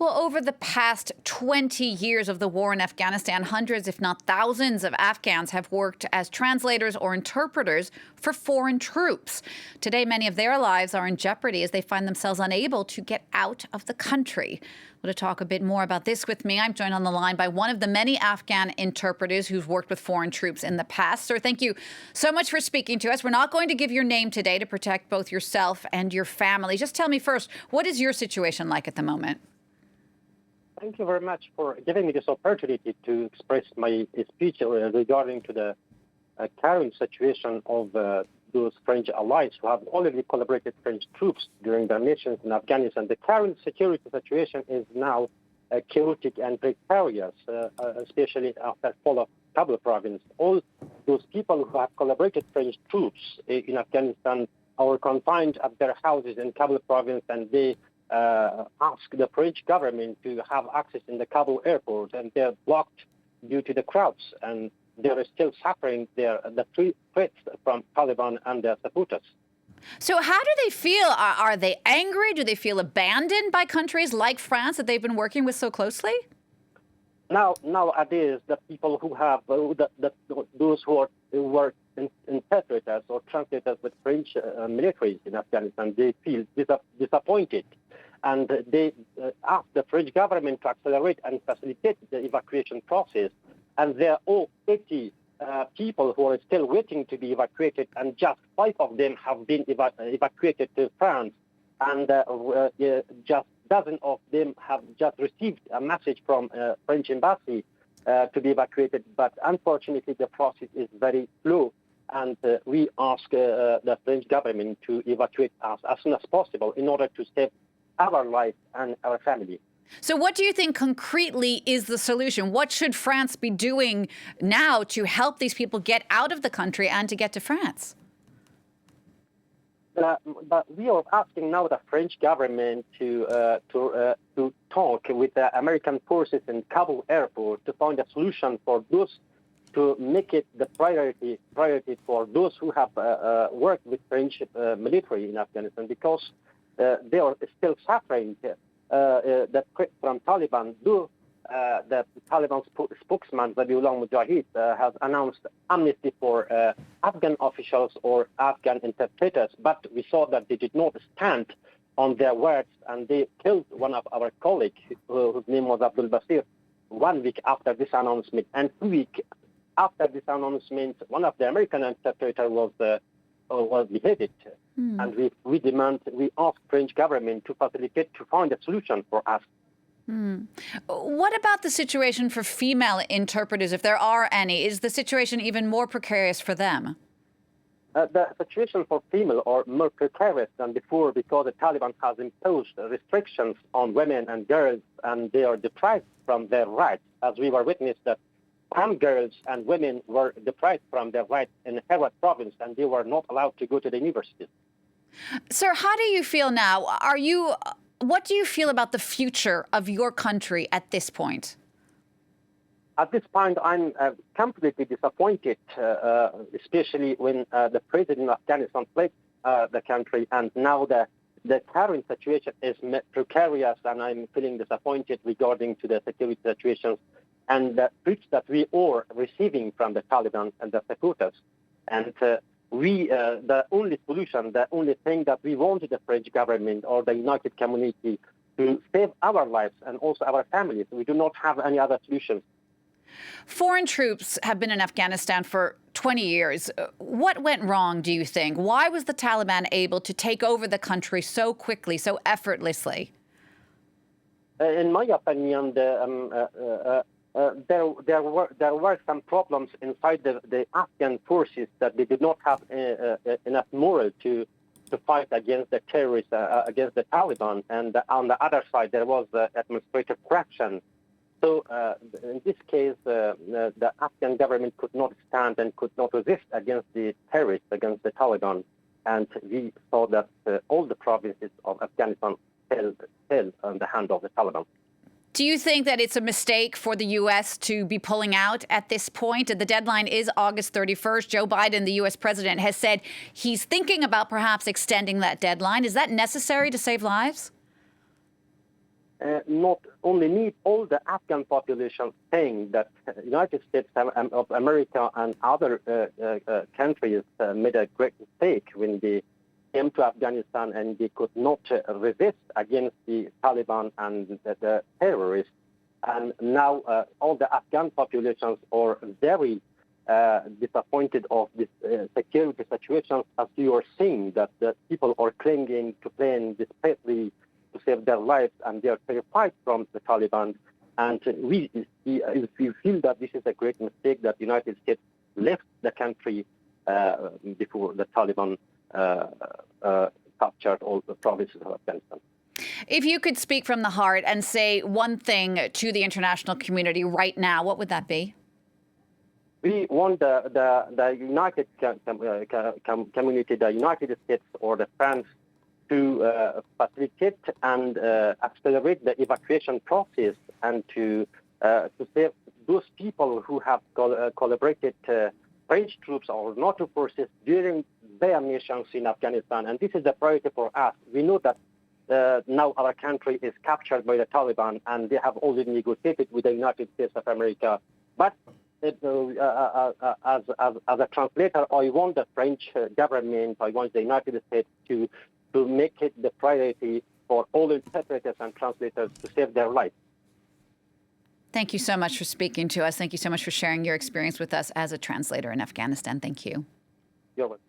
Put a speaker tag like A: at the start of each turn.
A: Well, over the past 20 years of the war in Afghanistan, hundreds, if not thousands, of Afghans have worked as translators or interpreters for foreign troops. Today, many of their lives are in jeopardy as they find themselves unable to get out of the country. Well, to talk a bit more about this with me, I'm joined on the line by one of the many Afghan interpreters who've worked with foreign troops in the past. Sir, thank you so much for speaking to us. We're not going to give your name today to protect both yourself and your family. Just tell me first, what is your situation like at the moment?
B: Thank you very much for giving me this opportunity to express my speech regarding to the current situation of those French allies who have already collaborated French troops during their missions in Afghanistan. The current security situation is now chaotic and precarious, especially after the fall of Kabul province. All those people who have collaborated French troops in Afghanistan are confined at their houses in Kabul province, and they ask the French government to have access in the Kabul airport, and they're blocked due to the crowds, and they're still suffering the threats from Taliban and their supporters.
A: So how do they feel? Are they angry? Do they feel abandoned by countries like France that they've been working with so closely?
B: Nowadays, the people who have those who work interpreters or translators with French militaries in Afghanistan, they feel disappointed, and they ask the French government to accelerate and facilitate the evacuation process. And there are all 80 people who are still waiting to be evacuated, and just 5 of them have been evacuated to France, and just dozen of them have just received a message from French embassy to be evacuated. But unfortunately, the process is very slow, and we ask the French government to evacuate us as soon as possible in order to save our life and our family.
A: So what do you think concretely is the solution? What should France be doing now to help these people get out of the country and to get to France?
B: But we are asking now the French government to talk with the American forces in Kabul airport to find a solution for those, to make it the priority for those who have worked with French military in Afghanistan, because they are still suffering the threat from Taliban. The Taliban spokesman, Zabiullah Mujahid, has announced amnesty for Afghan officials or Afghan interpreters, but we saw that they did not stand on their words, and they killed one of our colleagues, whose name was Abdul Basir, 1 week after this announcement. And 2 weeks after this announcement, one of the American interpreters was beheaded. And we ask French government to facilitate, to find a solution for us.
A: What about the situation for female interpreters, if there are any? Is the situation even more precarious for them?
B: The situation for female are more precarious than before, because the Taliban has imposed restrictions on women and girls, and they are deprived from their rights. As we were witness that some girls and women were deprived from their rights in Herat province, and they were not allowed to go to the universities.
A: Sir, how do you feel now? What do you feel about the future of your country at this point?
B: At this point, I'm completely disappointed, especially when the president of Afghanistan fled the country, and now the current situation is precarious, and I'm feeling disappointed regarding to the security situation and the threats that we are receiving from the Taliban and the supporters. And the only solution, the only thing that we want the French government or the United community to save our lives and also our families. We do not have any other solutions.
A: Foreign troops have been in Afghanistan for 20 years. What went wrong, do you think? Why was the Taliban able to take over the country so quickly, so effortlessly?
B: In my opinion, there were some problems inside the Afghan forces, that they did not have enough moral to fight against the terrorists, against the Taliban. And on the other side, there was administrative corruption. So in this case, the Afghan government could not stand and could not resist against the terrorists, against the Taliban. And we saw that all the provinces of Afghanistan fell on the hand of the Taliban.
A: Do you think that it's a mistake for the U.S. to be pulling out at this point? The deadline is August 31st. Joe Biden, the U.S. president, has said he's thinking about perhaps extending that deadline. Is that necessary to save lives?
B: not only need all the Afghan population saying that the United States of America and other countries made a great mistake when they came to Afghanistan and they could not resist against the Taliban and the terrorists. And now all the Afghan populations are very disappointed of this security situation, as you are seeing that the people are clinging to plane desperately to save their lives, and they are terrified from the Taliban. And we feel that this is a great mistake that the United States left the country before the Taliban captured all the provinces of Afghanistan.
A: If you could speak from the heart and say one thing to the international community right now, what would that be?
B: We want the United community, the United States or the France, to facilitate and accelerate the evacuation process and to save those people who have collaborated French troops or NATO forces during their missions in Afghanistan. And this is the priority for us. We know that now our country is captured by the Taliban, and they have already negotiated with the United States of America. But as a translator, I want the French government, I want the United States to make it the priority for all interpreters and translators to save their lives.
A: Thank you so much for speaking to us. Thank you so much for sharing your experience with us as a translator in Afghanistan. Thank you.
B: You're welcome.